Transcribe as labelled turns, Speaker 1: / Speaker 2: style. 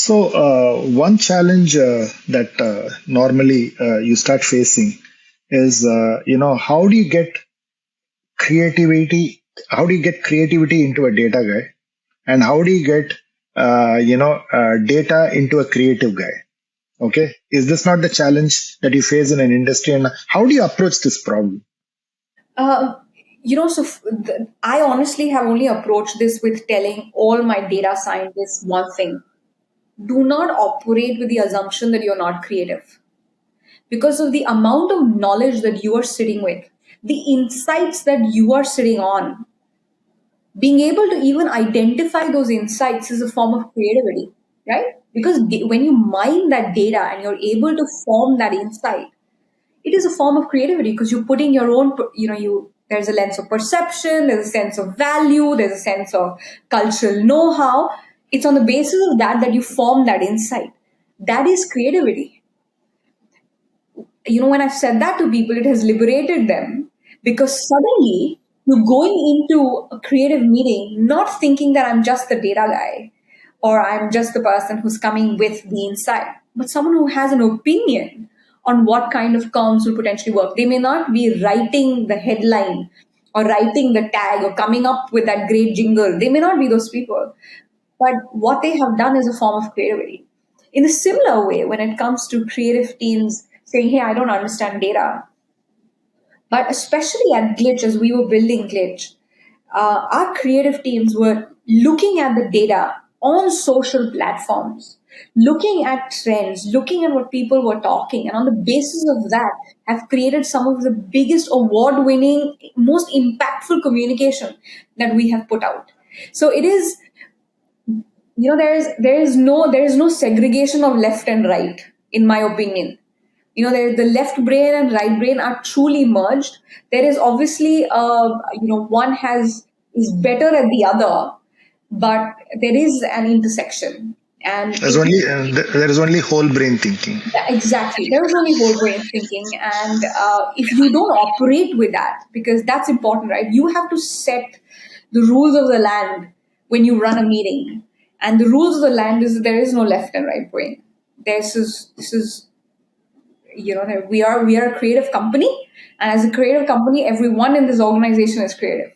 Speaker 1: One challenge that normally you start facing is, how do you get creativity? How do you get creativity into a data guy, and how do you get, data into a creative guy? Okay, is this not the challenge that you face in an industry, and how do you approach this problem?
Speaker 2: Um, I honestly have only approached this with telling all my data scientists one thing: do not operate with the assumption that you're not creative, because of the amount of knowledge that you are sitting with, the insights that you are sitting on. Being able to even identify those insights is a form of creativity, right? Because when you mine that data and you're able to form that insight, it is a form of creativity because you're putting your own, there's a lens of perception, there's a sense of value, there's a sense of cultural know-how. It's on the basis of that you form that insight. That is creativity. When I've said that to people, it has liberated them, because suddenly you're going into a creative meeting not thinking that I'm just the data guy or I'm just the person who's coming with the insight, but someone who has an opinion on what kind of comms will potentially work. They may not be writing the headline or writing the tag or coming up with that great jingle. They may not be those people, but what they have done is a form of creativity. In a similar way, when it comes to creative teams saying, hey, I don't understand data, but especially at Glitch, as we were building Glitch, our creative teams were looking at the data on social platforms, looking at trends, looking at what people were talking, and on the basis of that, have created some of the biggest award winning, most impactful communication that we have put out. So it is, there is no segregation of left and right, in my opinion. There, the left brain and right brain are truly merged. There is obviously, one is better at the other, but there is an intersection. And
Speaker 1: There's only there is only whole brain thinking.
Speaker 2: exactly, there is only whole brain thinking. And if you don't operate with that, because that's important, right? You have to set the rules of the land when you run a meeting. And the rules of the land is there is no left and right brain. This is that we are a creative company, and as a creative company, everyone in this organization is creative.